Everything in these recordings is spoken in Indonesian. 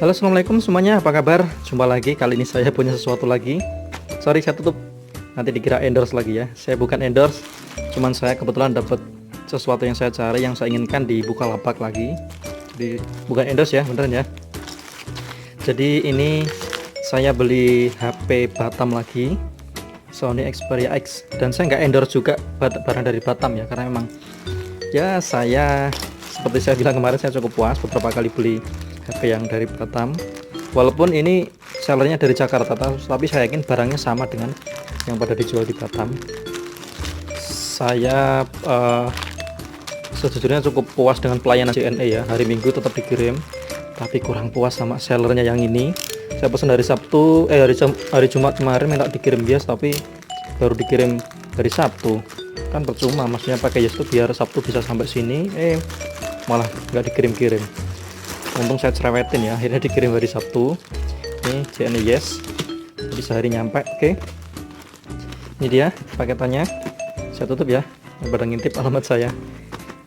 Halo, assalamualaikum semuanya, apa kabar? Jumpa lagi, kali ini saya punya sesuatu lagi. Sorry, saya tutup, nanti dikira endorse lagi ya. Saya bukan endorse, cuman saya kebetulan dapat sesuatu yang saya cari, yang saya inginkan di Bukalapak lagi. Jadi bukan endorse ya, beneran ya. Jadi ini saya beli HP Batam lagi, Sony Xperia X, dan saya nggak endorse juga barang dari Batam ya, karena memang ya saya seperti saya bilang kemarin, saya cukup puas beberapa kali beli HP yang dari Batam. Walaupun ini sellernya dari Jakarta, tapi saya yakin barangnya sama dengan yang pada dijual di Batam. Saya sejujurnya cukup puas dengan pelayanan JNE ya. Hari Minggu tetap dikirim, tapi kurang puas sama sellernya yang ini. Saya pesan hari Sabtu, hari Jumat kemarin minta dikirim bias, tapi baru dikirim hari Sabtu. Kan percuma, maksudnya pakai yes itu biar Sabtu bisa sampai sini, malah nggak dikirim-kirim. Untung saya cerewetin ya, akhirnya dikirim hari Sabtu. Ini JNE yes, jadi sehari nyampe. Oke, ini dia paketannya. Saya tutup ya, pada ngintip alamat saya.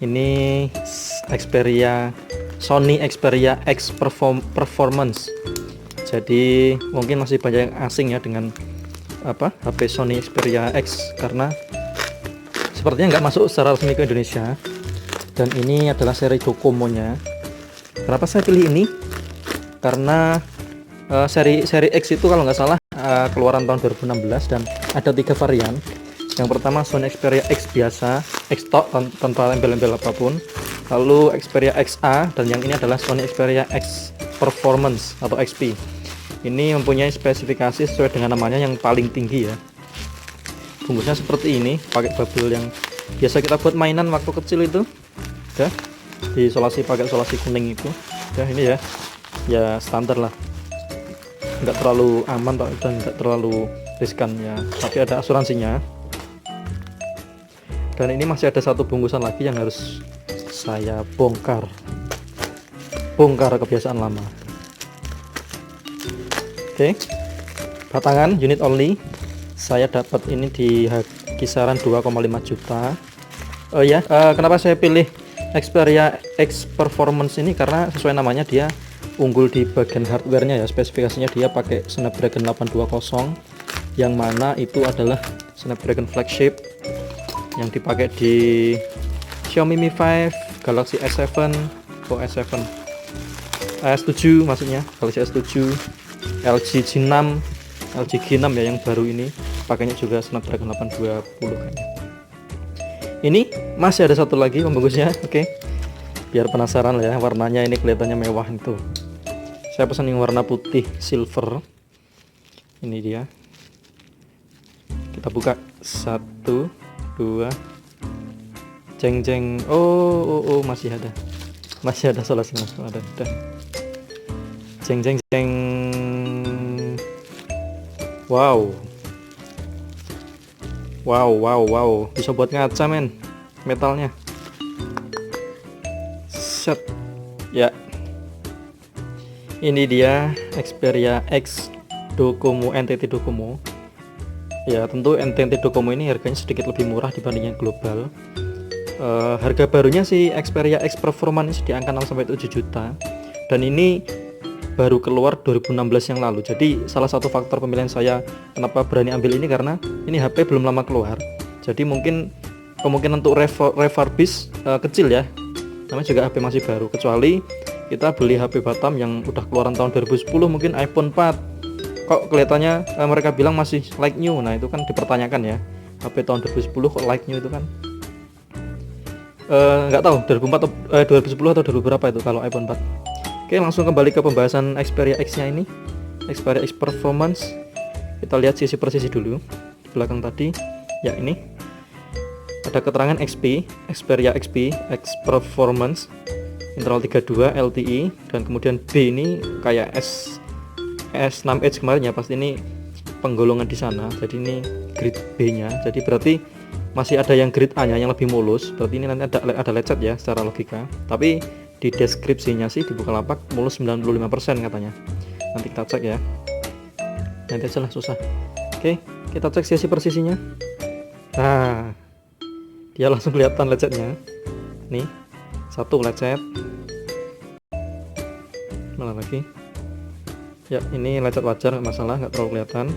Ini Sony Xperia X Performance. Jadi mungkin masih banyak yang asing ya dengan HP Sony Xperia X, karena sepertinya nggak masuk secara resmi ke Indonesia. Dan ini adalah seri Docomo-nya. Kenapa saya pilih ini? Karena seri X itu kalau nggak salah keluaran tahun 2016 dan ada 3 varian. Yang pertama Sony Xperia X biasa, X tok tanpa embel-embel apapun. Lalu Xperia XA, dan yang ini adalah Sony Xperia X Performance atau XP. Ini mempunyai spesifikasi sesuai dengan namanya yang paling tinggi ya. Bungkusnya seperti ini, pakai bubble yang biasa kita buat mainan waktu kecil itu. Ya, diisolasi pakai isolasi kuning itu. Ya ini ya standar lah, nggak terlalu aman dan nggak terlalu riskan ya, tapi ada asuransinya. Dan ini masih ada satu bungkusan lagi yang harus saya bongkar kebiasaan lama. Oke, batangan unit only. Saya dapat ini di kisaran 2,5 juta. Oh ya, kenapa saya pilih Xperia X Performance ini? Karena sesuai namanya dia unggul di bagian hardware-nya ya. Spesifikasinya dia pakai Snapdragon 820, yang mana itu adalah Snapdragon flagship yang dipakai di Xiaomi Mi 5, Galaxy S7, S7 maksudnya, Galaxy S7, LG G6 ya yang baru ini pakainya juga Snapdragon 820 kayaknya. Ini masih ada satu lagi pembungkusnya. Oke, biar penasaran lah ya, warnanya ini kelihatannya mewah itu. Saya pesan yang warna putih silver. Ini dia, kita buka 1, 2, jeng. Oh, masih ada solasinya, ada. Jeng. Wow, bisa buat ngaca men, metalnya. Set ya, ini dia Xperia X Docomo, NTT Docomo. Ya tentu NTT Docomo ini harganya sedikit lebih murah dibanding yang global. Harga barunya si Xperia X Performance di angka 6-7 juta, dan ini baru keluar 2016 yang lalu. Jadi salah satu faktor pemilihan saya kenapa berani ambil ini, karena ini HP belum lama keluar. Jadi mungkin kemungkinan untuk refurbish kecil ya, namanya juga HP masih baru. Kecuali kita beli HP Batam yang udah keluaran tahun 2010, mungkin iPhone 4, kok kelihatannya mereka bilang masih like new. Nah itu kan dipertanyakan ya, HP tahun 2010 kok like new itu kan nggak tahu 2010 atau 2000 berapa itu kalau iPhone 4. Oke, langsung kembali ke pembahasan Xperia X nya ini, Xperia X Performance. Kita lihat sisi persisi dulu di belakang tadi ya. Ini ada keterangan XP, Xperia XP X Performance interval 32 LTE, dan kemudian B ini kayak S6Edge kemarin ya, pasti ini penggolongan di sana. Jadi ini grade B nya, jadi berarti masih ada yang grade A nya yang lebih mulus. Berarti ini nanti ada lecet ya secara logika, tapi di deskripsinya sih di Bukalapak mulus 95% katanya. Nanti kita cek ya, nanti aja lah, susah. Oke, kita cek sisi persisinya. Nah, dia langsung kelihatan lecetnya. Nih, satu lecet, mana lagi, Ya, ini lecet wajar, nggak masalah, nggak terlalu kelihatan.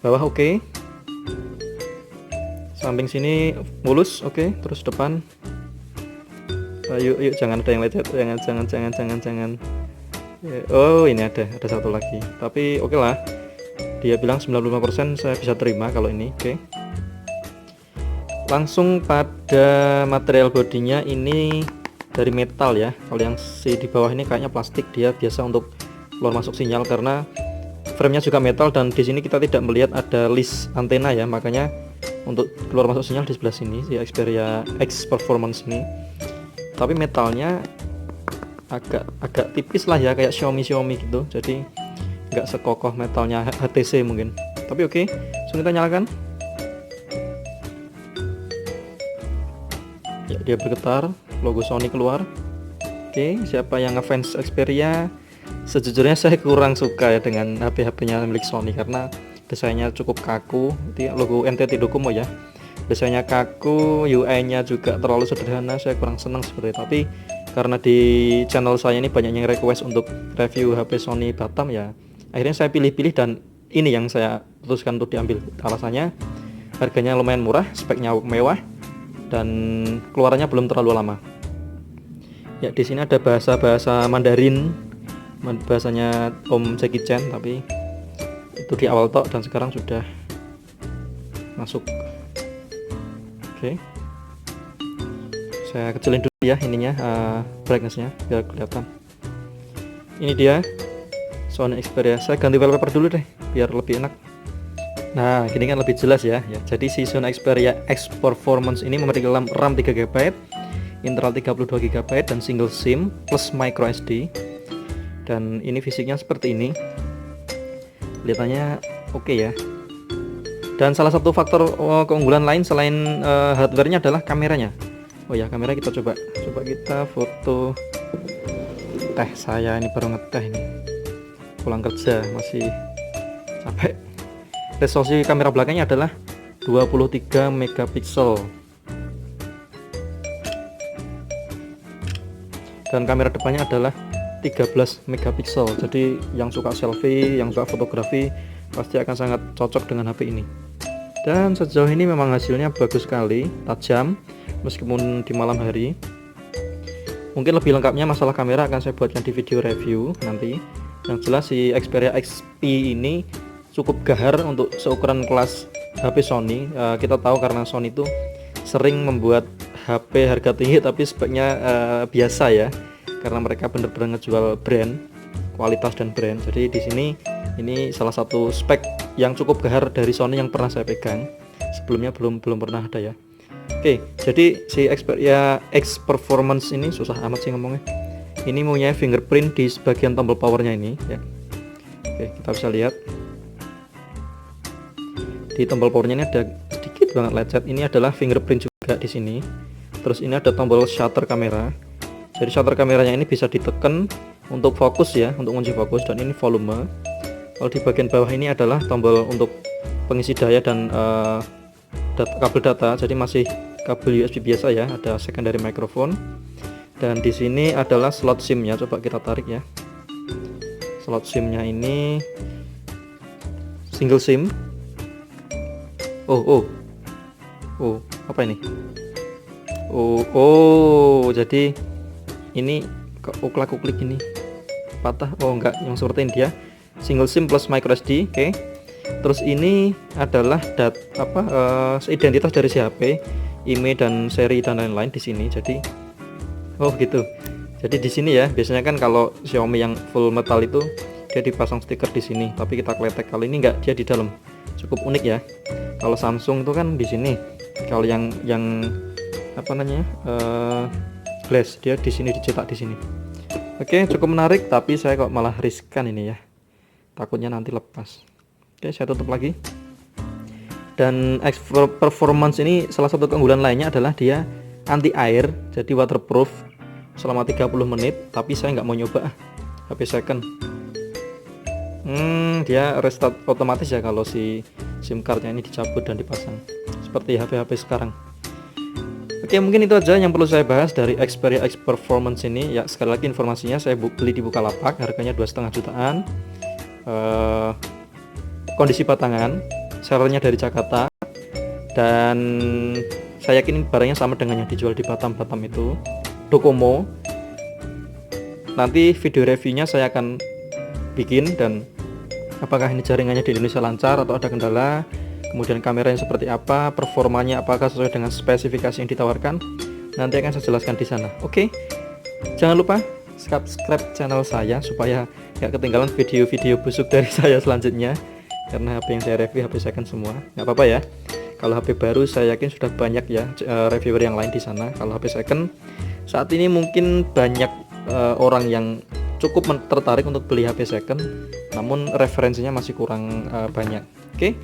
Bawah oke. Samping sini mulus, oke. Terus depan. Yuk, jangan ada yang lecet, jangan. Oh, ini ada satu lagi. Tapi oke lah. Dia bilang 95% saya bisa terima kalau ini, oke. Langsung pada material bodinya, ini dari metal ya. Kalau yang si di bawah ini kayaknya plastik, dia biasa untuk keluar masuk sinyal karena framenya juga metal, dan di sini kita tidak melihat ada list antena ya, makanya untuk keluar masuk sinyal di sebelah sini si Xperia X Performance ini. Tapi metalnya agak tipis lah ya, kayak Xiaomi gitu, jadi nggak sekokoh metalnya HTC mungkin. Tapi oke, langsung kita nyalakan. Ya, dia bergetar, logo Sony keluar. Oke, siapa yang ngefans Xperia? Sejujurnya saya kurang suka ya dengan HP-HP-nya milik Sony karena desainnya cukup kaku. Itu logo NTT Docomo ya. Desainnya kaku, UI-nya juga terlalu sederhana, saya kurang senang seperti itu. Tapi karena di channel saya ini banyak yang request untuk review HP Sony Batam ya, akhirnya saya pilih-pilih dan ini yang saya putuskan untuk diambil. Alasannya harganya lumayan murah, speknya mewah, dan keluarannya belum terlalu lama. Ya, di sini ada bahasa Mandarin, bahasanya Om Jackie Chan, tapi itu di awal tok dan sekarang sudah masuk. Oke, saya kecilin dulu ya ininya, brightnessnya biar kelihatan. Ini dia Sony Xperia. Saya ganti wallpaper dulu deh biar lebih enak. Nah, gini kan lebih jelas ya. Jadi si Sony Xperia X Performance ini memiliki RAM 3GB, internal 32GB, dan single SIM plus micro SD. Dan ini fisiknya seperti ini. Kelihatannya oke ya. Dan salah satu faktor keunggulan lain selain hardware-nya adalah kameranya. Oh ya, kamera kita coba kita foto. Teh saya ini baru ngeteh ini. Pulang kerja masih capek. Resolusi kamera belakangnya adalah 23 megapiksel. Dan kamera depannya adalah 13 megapiksel. Jadi yang suka selfie, yang suka fotografi pasti akan sangat cocok dengan HP ini. Dan sejauh ini memang hasilnya bagus sekali, tajam meskipun di malam hari. Mungkin lebih lengkapnya masalah kamera akan saya buatkan di video review nanti. Yang jelas si Xperia XP ini cukup gahar untuk seukuran kelas HP Sony. Kita tahu karena Sony itu sering membuat HP harga tinggi tapi speknya biasa ya, karena mereka benar-benar ngejual brand, kualitas dan brand. Jadi di sini ini salah satu spek yang cukup gahar dari Sony yang pernah saya pegang. Sebelumnya belum pernah ada ya. Oke, jadi si Xperia X Performance ini susah amat sih ngomongnya. Ini punya fingerprint di sebagian tombol powernya ini ya. Oke, kita bisa lihat di tombol powernya ini ada sedikit banget lecet. Ini adalah fingerprint juga di sini. Terus ini ada tombol shutter kamera. Jadi shutter kameranya ini bisa ditekan untuk fokus ya, untuk kunci fokus, dan ini volume. Kalau di bagian bawah ini adalah tombol untuk pengisi daya dan kabel data. Jadi masih kabel USB biasa ya, ada secondary microphone. Dan di sini adalah slot SIM-nya. Coba kita tarik ya. Slot SIM-nya ini single SIM. Oh, apa ini? Jadi ini uklik ini patah. Oh enggak, yang seperti ini dia. Single SIM plus micro SD, oke. Terus ini adalah identitas dari si HP, IMEI dan seri dan lain-lain di sini. Jadi gitu. Jadi di sini ya, biasanya kan kalau Xiaomi yang full metal itu dia dipasang stiker di sini, tapi kita kletek. Kali ini enggak, dia di dalam. Cukup unik ya. Kalau Samsung itu kan di sini. Kalau yang glass, dia di sini, dicetak di sini. Oke, cukup menarik, tapi saya kok malah riskan ini ya. Takutnya nanti lepas. Oke, saya tutup lagi. Dan X Performance ini salah satu keunggulan lainnya adalah dia anti air, jadi waterproof selama 30 menit. Tapi saya nggak mau nyoba HP second. Dia restart otomatis ya kalau si SIM cardnya ini dicabut dan dipasang, seperti HP-HP sekarang. Oke, mungkin itu aja yang perlu saya bahas dari Xperia X Performance ini. Ya, sekali lagi informasinya saya beli di Bukalapak, harganya 2,5 jutaan. kondisi batangan, sellernya dari Jakarta, dan saya yakin barangnya sama dengan yang dijual di Batam itu, Docomo. Nanti video reviewnya saya akan bikin, dan apakah ini jaringannya di Indonesia lancar atau ada kendala, kemudian kameranya seperti apa, performanya apakah sesuai dengan spesifikasi yang ditawarkan, nanti akan saya jelaskan di sana. Oke, jangan lupa subscribe channel saya supaya nggak ketinggalan video-video busuk dari saya selanjutnya, karena HP yang saya review HP second semua. Nggak apa-apa ya, kalau HP baru saya yakin sudah banyak ya reviewer yang lain di sana. Kalau HP second saat ini mungkin banyak orang yang cukup tertarik untuk beli HP second, namun referensinya masih kurang banyak. Oke,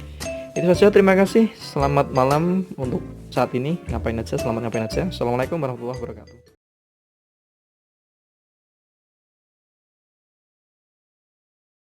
itu saja, terima kasih, selamat malam untuk saat ini. Selamat ngapain aja. Assalamualaikum warahmatullahi wabarakatuh.